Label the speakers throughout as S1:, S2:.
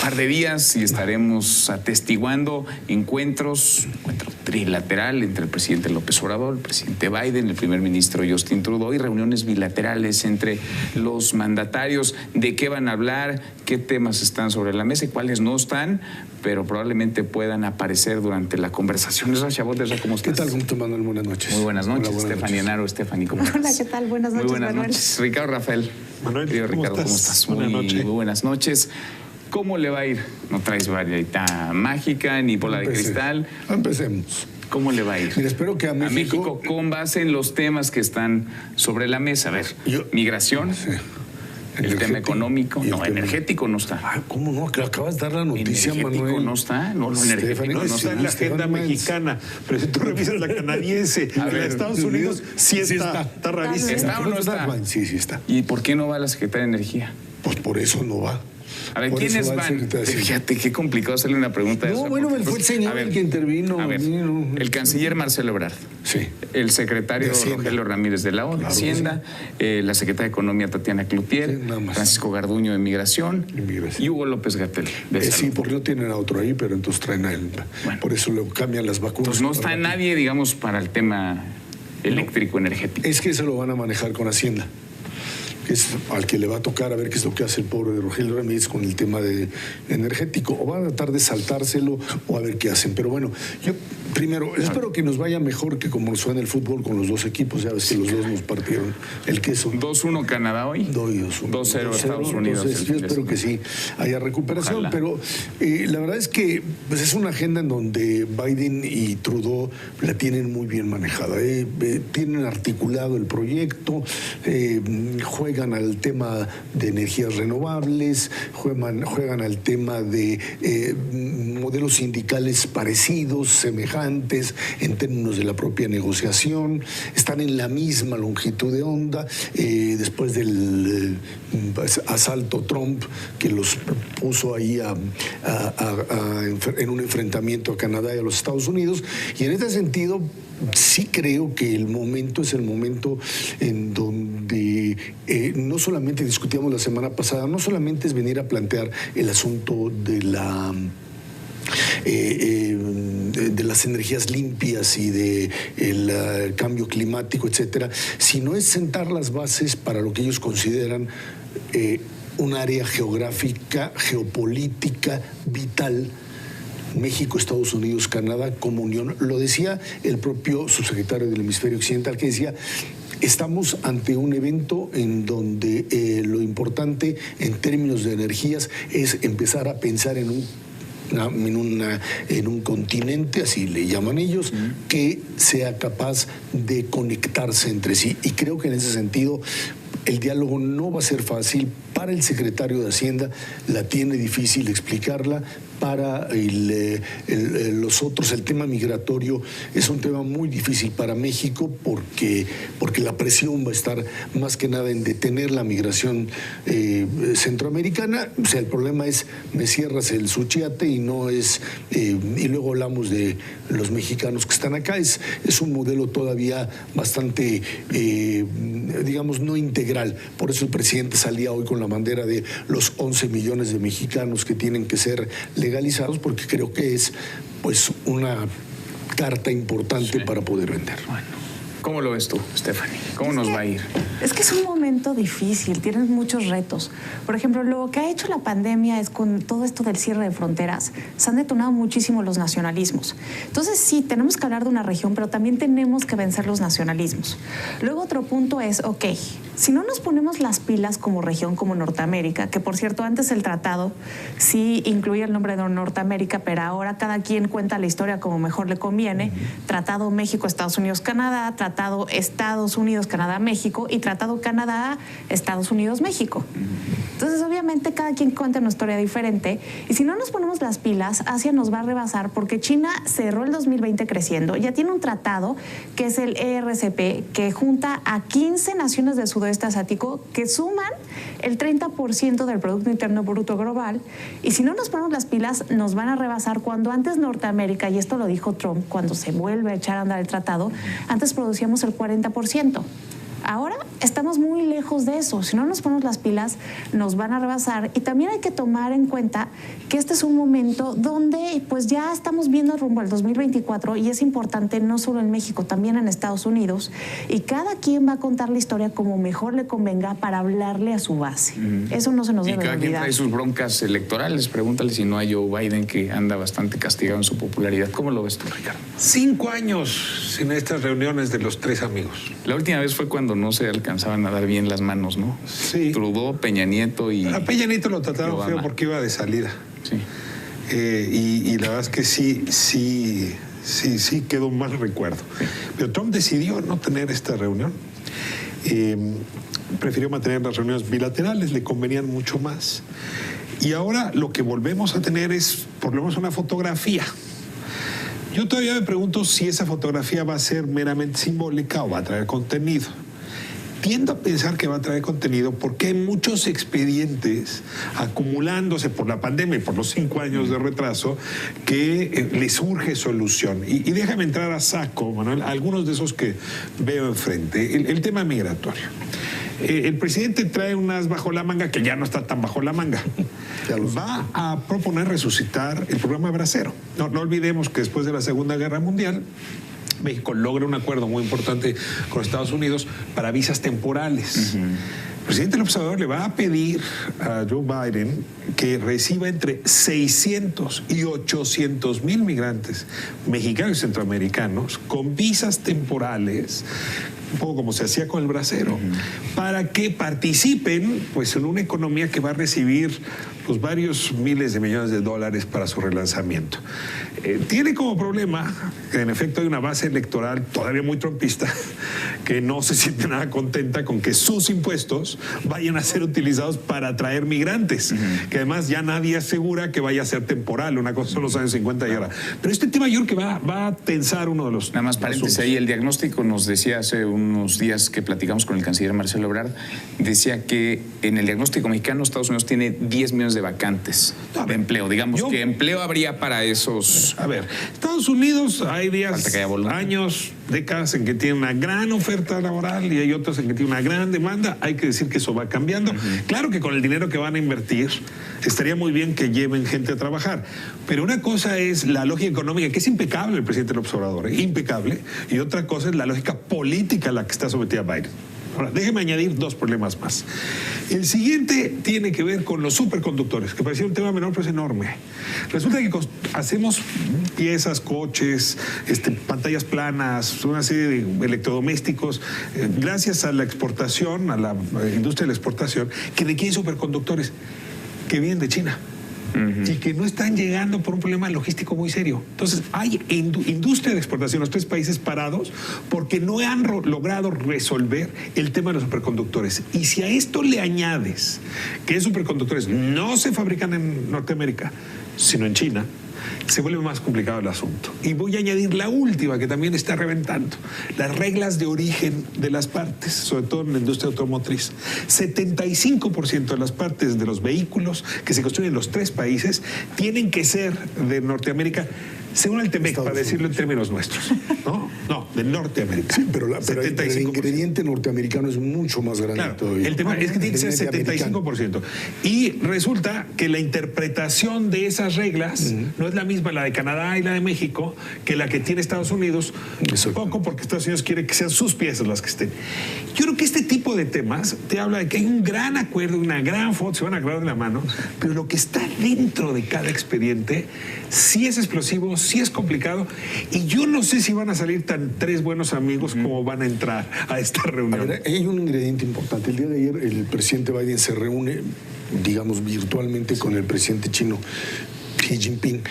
S1: Par de días y estaremos atestiguando encuentro trilateral entre el presidente López Obrador, el presidente Biden, el primer ministro Justin Trudeau y reuniones bilaterales entre los mandatarios. ¿De qué van a hablar? ¿Qué temas están sobre la mesa y cuáles no están? Pero probablemente puedan aparecer durante la conversación. ¿Cómo estás?
S2: ¿Qué tal, Manuel? Buenas noches.
S1: Muy buenas noches, Stephanie Enaro. Stephanie, ¿cómo estás?
S3: Hola, ¿qué tal? Buenas noches,
S1: Muy buenas noches. Ricardo Rafael.
S2: Manuel,
S1: Ricardo, ¿cómo estás? Buenas noches. Muy buenas noches. ¿Cómo le va a ir? No traes varita mágica ni bola de cristal.
S2: Empecemos.
S1: ¿Cómo le va a ir?
S2: Mira, espero que a México
S1: con base en los temas que están sobre la mesa. A ver, migración,
S2: sí.
S1: El tema económico. No, energético no está.
S2: Ah, ¿cómo no? Que acabas de dar la noticia,
S1: energético
S2: Manuel.
S1: No está. No, lo energético no está
S4: en la agenda mexicana. Pero si tú revisas la canadiense, la de Estados Unidos, sí está. Está rarísimo.
S1: ¿Está o no está?
S2: Sí, sí está.
S1: ¿Y por qué no va la Secretaria de Energía?
S2: Pues por eso no va.
S1: A ver, ¿quiénes van? Fíjate qué complicado hacerle una pregunta a eso.
S2: No, bueno, fue el señor el que intervino.
S1: A ver, el canciller Marcelo Ebrard.
S2: Sí.
S1: El secretario Rogelio Ramírez de la O, de Hacienda. Sí. La secretaria de Economía Tatiana Cloutier. Sí, Francisco Garduño de Migración. Y Hugo López-Gatell de Salud.
S2: Sí, porque no tienen a otro ahí, pero entonces traen a él. Bueno, por eso le cambian las vacunas.
S1: Entonces no está nadie, digamos, para el tema eléctrico energético.
S2: Es que se lo van a manejar con Hacienda. Es al que le va a tocar a ver qué es lo que hace el pobre de Rogelio Ramírez con el tema energético. O van a tratar de saltárselo o a ver qué hacen. Pero bueno, yo primero espero que nos vaya mejor que como nos fue en el fútbol con los dos equipos. Ya ves que los dos nos partieron el queso.
S1: 2-1 Canadá hoy. 2-0 Estados Unidos.
S2: Entonces, yo espero que sí haya recuperación. Ojalá. Pero la verdad es que pues, es una agenda en donde Biden y Trudeau la tienen muy bien manejada. Tienen articulado el proyecto, juegan al tema de energías renovables, juegan al tema de modelos sindicales parecidos, semejantes en términos de la propia negociación, están en la misma longitud de onda después del asalto Trump que los puso ahí en un enfrentamiento a Canadá y a los Estados Unidos, y en este sentido sí creo que el momento es el momento en donde no solamente discutíamos la semana pasada, no solamente es venir a plantear el asunto de las energías limpias y del cambio climático, etcétera, sino es sentar las bases para lo que ellos consideran un área geográfica, geopolítica, vital. México, Estados Unidos, Canadá como unión. Lo decía el propio subsecretario del Hemisferio Occidental, que decía: estamos ante un evento en donde lo importante en términos de energías es empezar a pensar en un continente, así le llaman ellos, que sea capaz de conectarse entre sí. Y creo que en ese sentido el diálogo no va a ser fácil. Para el secretario de Hacienda la tiene difícil explicarla. Para los otros, el tema migratorio es un tema muy difícil para México porque la presión va a estar más que nada en detener la migración centroamericana. O sea, el problema es me cierras el Suchiate y no es y luego hablamos de los mexicanos que están acá. Es un modelo todavía bastante digamos no integral. Por eso el presidente salía hoy con la bandera de los 11 millones de mexicanos que tienen que ser legalizados, porque creo que es pues una carta importante para poder vender.
S1: Bueno, ¿cómo lo ves tú, Stephanie? ¿Cómo nos va a ir?
S3: Es que es un momento difícil, tienen muchos retos. Por ejemplo, lo que ha hecho la pandemia es con todo esto del cierre de fronteras, se han detonado muchísimo los nacionalismos. Entonces sí, tenemos que hablar de una región, pero también tenemos que vencer los nacionalismos. Luego otro punto es, si no nos ponemos las pilas como región, como Norteamérica, que por cierto antes el tratado sí incluía el nombre de Norteamérica, pero ahora cada quien cuenta la historia como mejor le conviene, Tratado México, Estados Unidos, Canadá, Tratado Estados Unidos, Canadá, México y Tratado Canadá, Estados Unidos, México. Entonces, obviamente, cada quien cuenta una historia diferente y si no nos ponemos las pilas, Asia nos va a rebasar porque China cerró el 2020 creciendo, ya tiene un tratado que es el ERCP, que junta a 15 naciones del sudoeste asiático que suman el 30% del Producto Interno Bruto global, y si no nos ponemos las pilas, nos van a rebasar cuando antes Norteamérica, y esto lo dijo Trump cuando se vuelve a echar a andar el tratado, antes producíamos el 40%. Ahora estamos muy lejos de eso. Si no nos ponemos las pilas, nos van a rebasar. Y también hay que tomar en cuenta que este es un momento donde pues ya estamos viendo rumbo al 2024 y es importante no solo en México, también en Estados Unidos. Y cada quien va a contar la historia como mejor le convenga para hablarle a su base. Eso no se nos debe olvidar.
S1: Y cada quien trae sus broncas electorales. Pregúntale si no a Joe Biden, que anda bastante castigado en su popularidad. ¿Cómo lo ves tú, Ricardo?
S4: 5 años sin estas reuniones de los 3 amigos.
S1: La última vez fue cuando no se alcanzaban a dar bien las manos, ¿no?
S4: Sí.
S1: Trudeau, Peña Nieto y...
S4: A Peña Nieto lo trataron feo porque iba de salida.
S1: Sí.
S4: Y la verdad es que sí quedó un mal recuerdo. Sí. Pero Trump decidió no tener esta reunión. Prefirió mantener las reuniones bilaterales, le convenían mucho más. Y ahora lo que volvemos a tener es por lo menos una fotografía. Yo todavía me pregunto si esa fotografía va a ser meramente simbólica o va a traer contenido. Tiendo a pensar que va a traer contenido porque hay muchos expedientes acumulándose por la pandemia y por los 5 años de retraso que les urge solución. Y déjame entrar a saco, Manuel, algunos de esos que veo enfrente. El tema migratorio. El presidente trae un as bajo la manga que ya no está tan bajo la manga. Va a proponer resucitar el programa Bracero. No olvidemos que después de la Segunda Guerra Mundial, México logra un acuerdo muy importante con Estados Unidos para visas temporales. El presidente López Obrador le va a pedir a Joe Biden que reciba entre 600 y 800 mil migrantes mexicanos y centroamericanos con visas temporales, un poco como se hacía con el Bracero, para que participen pues, en una economía que va a recibir pues, varios miles de millones de dólares para su relanzamiento. Tiene como problema que en efecto hay una base electoral todavía muy trumpista que no se siente nada contenta con que sus impuestos vayan a ser utilizados para atraer migrantes, que además ya nadie asegura que vaya a ser temporal, una cosa son los años 50 y ahora. Pero este tema yo creo que va a tensar uno de los...
S1: Nada más paréntesis ahí, el diagnóstico nos decía hace unos días que platicamos con el canciller Marcelo Ebrard, decía que en el diagnóstico mexicano Estados Unidos tiene 10 millones de vacantes de empleo. Digamos que empleo habría para esos...
S4: A ver, Estados Unidos hay días, años, décadas en que tiene una gran oferta laboral y hay otros en que tiene una gran demanda. Hay que decir que eso va cambiando. Claro que con el dinero que van a invertir estaría muy bien que lleven gente a trabajar, pero una cosa es la lógica económica, que es impecable el presidente López Obrador, impecable, y otra cosa es la lógica política a la que está sometida Biden. Ahora, déjeme añadir 2 problemas más. El siguiente tiene que ver con los superconductores, que parecía un tema menor, pero es enorme. Resulta que hacemos piezas, coches, pantallas planas, una serie de electrodomésticos, gracias a la exportación, a la industria de la exportación, que requieren superconductores que vienen de China. Y que no están llegando por un problema logístico muy serio. Entonces, hay industria de exportación, los 3 países parados, porque no han logrado resolver el tema de los superconductores. Y si a esto le añades que esos superconductores no se fabrican en Norteamérica, sino en China, se vuelve más complicado el asunto. Y voy a añadir la última, que también está reventando: las reglas de origen de las partes, sobre todo en la industria automotriz. 75% de las partes de los vehículos que se construyen en los 3 países tienen que ser de Norteamérica, según el TEMEC, para decirlo en términos nuestros. No, de Norteamérica.
S2: Sí, pero el ingrediente norteamericano es mucho más grande todavía.
S4: El tema es que tiene que ser 75%. Y resulta que la interpretación de esas reglas no es la misma la de Canadá y la de México que la que tiene Estados Unidos, un poco porque Estados Unidos quiere que sean sus piezas las que estén. Yo creo que este tipo de temas te habla de que hay un gran acuerdo, una gran foto, se van a agarrar de la mano, pero lo que está dentro de cada expediente sí es explosivo, sí es complicado, y yo no sé si van a salir tan 3 buenos amigos como van a entrar a esta reunión.
S2: A ver, hay un ingrediente importante. El día de ayer el presidente Biden se reúne, digamos, virtualmente con el presidente chino Xi Jinping,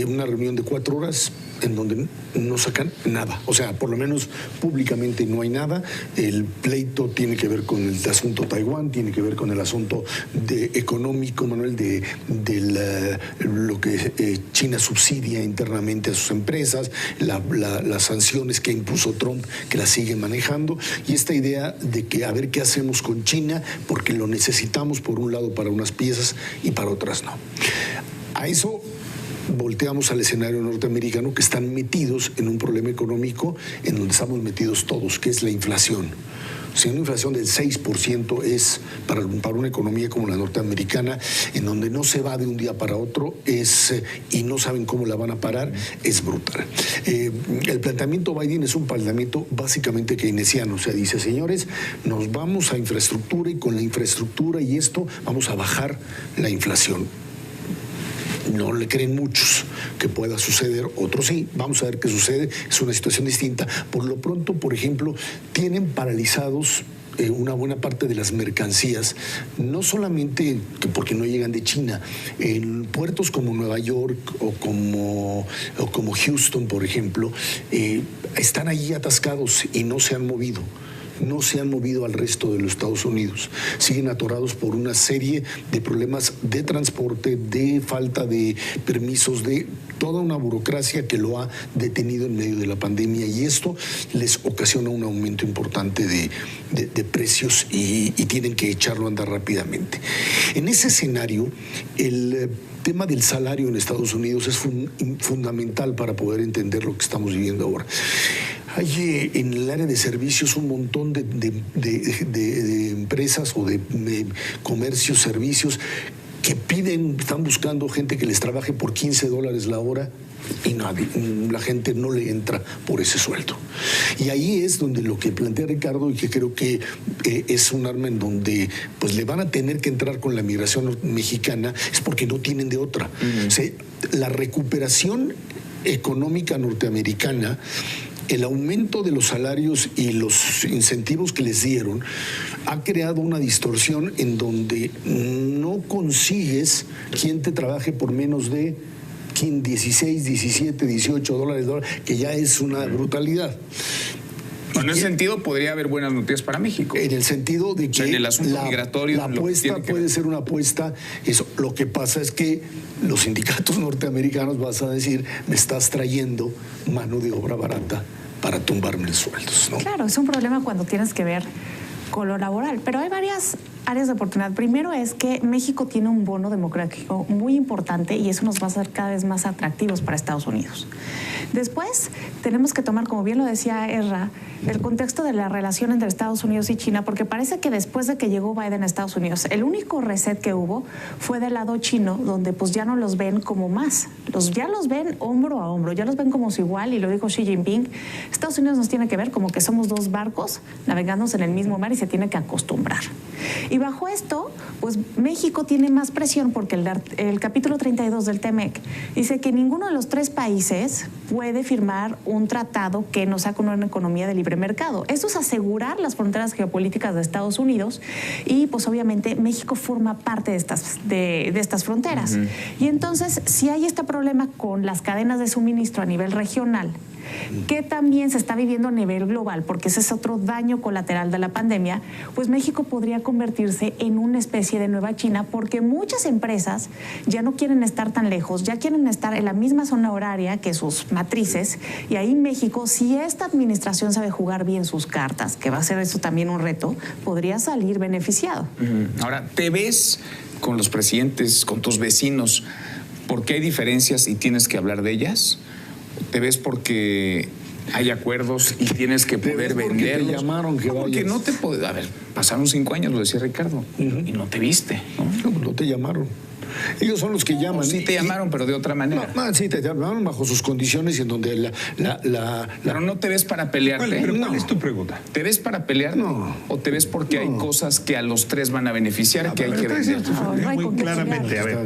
S2: una reunión de 4 horas en donde no sacan nada, o sea, por lo menos públicamente no hay nada. El pleito tiene que ver con el asunto Taiwán, tiene que ver con el asunto económico, Manuel, de lo que China subsidia internamente a sus empresas, las sanciones que impuso Trump, que las sigue manejando, y esta idea de que a ver qué hacemos con China, porque lo necesitamos por un lado para unas piezas y para otras no. A eso volteamos al escenario norteamericano, que están metidos en un problema económico en donde estamos metidos todos, que es la inflación. O Si una inflación del 6% es para una economía como la norteamericana, en donde no se va de un día para otro, y no saben cómo la van a parar, es brutal. El planteamiento Biden es un planteamiento básicamente keynesiano. O sea, dice, señores, nos vamos a infraestructura y con la infraestructura y esto vamos a bajar la inflación. No le creen muchos que pueda suceder, otros sí. Vamos a ver qué sucede, es una situación distinta. Por lo pronto, por ejemplo, tienen paralizados una buena parte de las mercancías, no solamente porque no llegan de China, en puertos como Nueva York o como Houston, por ejemplo, están allí atascados y no se han movido. No se han movido al resto de los Estados Unidos. Siguen atorados por una serie de problemas de transporte, de falta de permisos, de toda una burocracia que lo ha detenido en medio de la pandemia, y esto les ocasiona un aumento importante de precios y tienen que echarlo a andar rápidamente. En ese escenario, el tema del salario en Estados Unidos es fundamental para poder entender lo que estamos viviendo ahora. Hay en el área de servicios un montón de empresas o de comercios, servicios que están buscando gente que les trabaje por $15 la hora y la gente no le entra por ese sueldo. Y ahí es donde lo que plantea Ricardo, y que creo que es un arma en donde pues le van a tener que entrar con la migración mexicana, es porque no tienen de otra. O sea, la recuperación económica norteamericana, el aumento de los salarios y los incentivos que les dieron ha creado una distorsión en donde no consigues quien te trabaje por menos de 16, 17, $18, que ya es una brutalidad.
S1: En ese sentido podría haber buenas noticias para México.
S2: En el sentido de que
S1: en el asunto migratorio,
S2: la apuesta puede ser una apuesta. Eso, lo que pasa es que los sindicatos norteamericanos vas a decir, me estás trayendo mano de obra barata para tumbarme los sueldos, ¿no?
S3: Claro, es un problema cuando tienes que ver con lo laboral, pero hay varias áreas de oportunidad. Primero es que México tiene un bono democrático muy importante y eso nos va a hacer cada vez más atractivos para Estados Unidos. Después tenemos que tomar, como bien lo decía Ezra, el contexto de la relación entre Estados Unidos y China, porque parece que después de que llegó Biden a Estados Unidos, el único reset que hubo fue del lado chino, donde pues ya no los ven como más, ya los ven hombro a hombro, ya los ven como su igual, y lo dijo Xi Jinping, Estados Unidos nos tiene que ver como que somos dos barcos navegando en el mismo mar y se tiene que acostumbrar. Y bajo esto, pues México tiene más presión porque el capítulo 32 del TEMEC dice que ninguno de los tres países puede firmar un tratado que nos saque una economía de libre mercado. Esto es asegurar las fronteras geopolíticas de Estados Unidos y pues obviamente México forma parte de estas fronteras. Uh-huh. Y entonces, si hay este problema con las cadenas de suministro a nivel regional, que también se está viviendo a nivel global, porque ese es otro daño colateral de la pandemia, pues México podría convertirse en una especie de nueva China, porque muchas empresas ya no quieren estar tan lejos, ya quieren estar en la misma zona horaria que sus matrices, y ahí México, si esta administración sabe jugar bien sus cartas, que va a ser eso también un reto, podría salir beneficiado.
S1: Ahora, ¿te ves con los presidentes, con tus vecinos, porque hay diferencias y tienes que hablar de ellas? ¿Te ves porque hay acuerdos y tienes que poder venderlos?
S2: Te llamaron que vayas.
S1: Porque no te puedes... A ver, pasaron 5 años, lo decía Ricardo, y no te viste, ¿no?
S2: No te llamaron. Ellos son los que llaman.
S1: Sí te llamaron, pero de otra manera.
S2: No, sí te llamaron bajo sus condiciones y en donde
S1: Pero no te ves para pelearte.
S4: ¿Cuál es tu pregunta?
S1: ¿Te ves para pelear?
S2: No.
S1: ¿O te ves porque hay cosas que a los tres van a beneficiar que hay que vender?
S4: Muy claramente, a ver.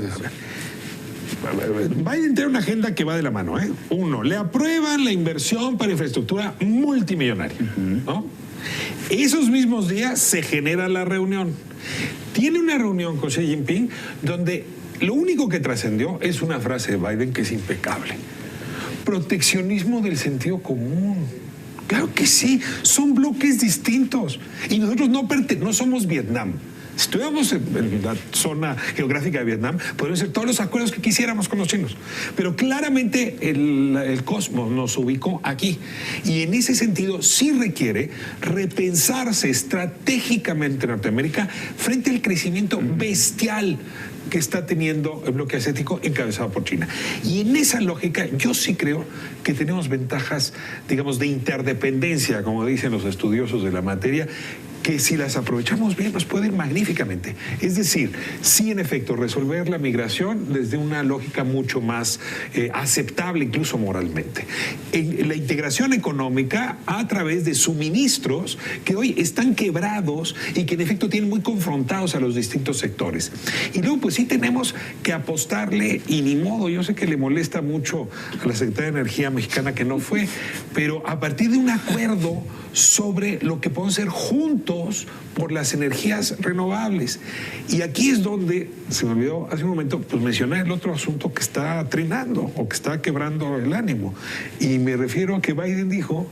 S4: Biden tiene una agenda que va de la mano, ¿eh? Uno, le aprueban la inversión para infraestructura multimillonaria, ¿no? Esos mismos días se genera la reunión. Tiene una reunión con Xi Jinping donde lo único que trascendió es una frase de Biden que es impecable. Proteccionismo del sentido común. Claro que sí, son bloques distintos. Y nosotros no somos Vietnam. Si estuviéramos en la zona geográfica de Vietnam, podrían ser todos los acuerdos que quisiéramos con los chinos. Pero claramente el cosmos nos ubicó aquí. Y en ese sentido sí requiere repensarse estratégicamente Norteamérica frente al crecimiento bestial que está teniendo el bloque asiático encabezado por China. Y en esa lógica yo sí creo que tenemos ventajas, digamos, de interdependencia, como dicen los estudiosos de la materia, que si las aprovechamos bien nos pueden magníficamente. Es decir, sí, en efecto, resolver la migración desde una lógica mucho más aceptable, incluso moralmente. En la integración económica a través de suministros que hoy están quebrados y que en efecto tienen muy confrontados a los distintos sectores. Y luego pues sí tenemos que apostarle, y ni modo, yo sé que le molesta mucho a la Secretaría de Energía mexicana que no fue, pero a partir de un acuerdo sobre lo que podemos hacer juntos por las energías renovables. Y aquí es donde, se me olvidó hace un momento, pues mencionar el otro asunto que está trinando o que está quebrando el ánimo. Y me refiero a que Biden dijo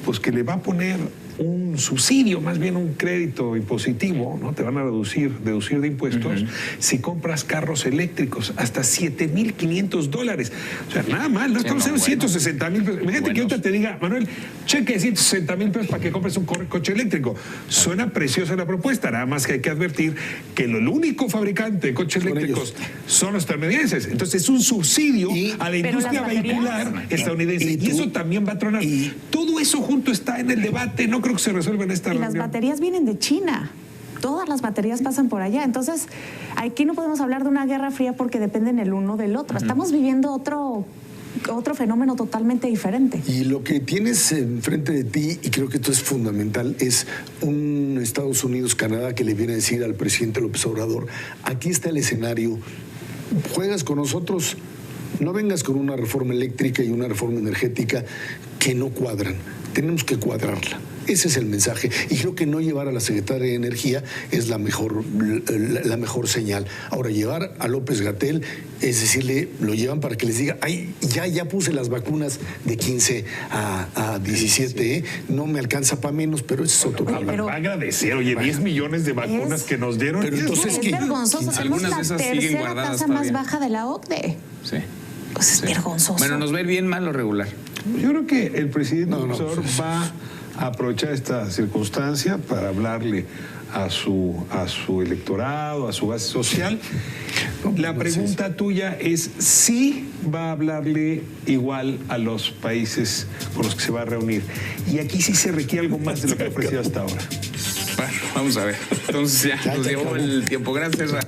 S4: pues que le va a poner un subsidio, más bien un crédito impositivo, ¿no? Te van a deducir de impuestos si compras carros eléctricos, hasta $7,500. O sea, nada mal, no estamos en 160,000 pesos. Imagínate que ahorita te diga, Manuel, cheque de 160,000 pesos para que compres un coche eléctrico. Suena preciosa la propuesta, nada más que hay que advertir que el único fabricante de coches eléctricos son los estadounidenses. Entonces es un subsidio a la industria vehicular estadounidense. Y eso también va a tronar. Todo eso junto está en el debate, no creo que se resuelva en esta reunión.
S3: Y las baterías vienen de China. Todas las baterías pasan por allá. Entonces, aquí no podemos hablar de una guerra fría porque dependen el uno del otro. Estamos viviendo otro fenómeno totalmente diferente.
S2: Y lo que tienes enfrente de ti, y creo que esto es fundamental, es un Estados Unidos-Canadá que le viene a decir al presidente López Obrador, aquí está el escenario, juegas con nosotros, no vengas con una reforma eléctrica y una reforma energética que no cuadran, tenemos que cuadrarla. Ese es el mensaje. Y creo que no llevar a la Secretaria de Energía es la mejor señal. Ahora, llevar a López-Gatell es decirle, lo llevan para que les diga, ay, ya puse las vacunas de 15 a 17, no me alcanza para menos, pero ese es otro problema.
S4: Va a agradecer, oye, 10 millones de vacunas que nos dieron.
S2: Pero entonces,
S3: es vergonzoso. Tenemos la tercera tasa más baja de la OCDE.
S1: Sí.
S3: Pues es vergonzoso.
S1: Bueno, ¿nos ve bien, mal o regular?
S4: Yo creo que el presidente va a aprovechar esta circunstancia para hablarle a su electorado, a su base social. La pregunta tuya es si va a hablarle igual a los países con los que se va a reunir. Y aquí sí se requiere algo más de lo que ha ofrecido hasta ahora.
S1: Bueno, vamos a ver. Entonces ya nos llevó el tiempo. Gracias, Ra.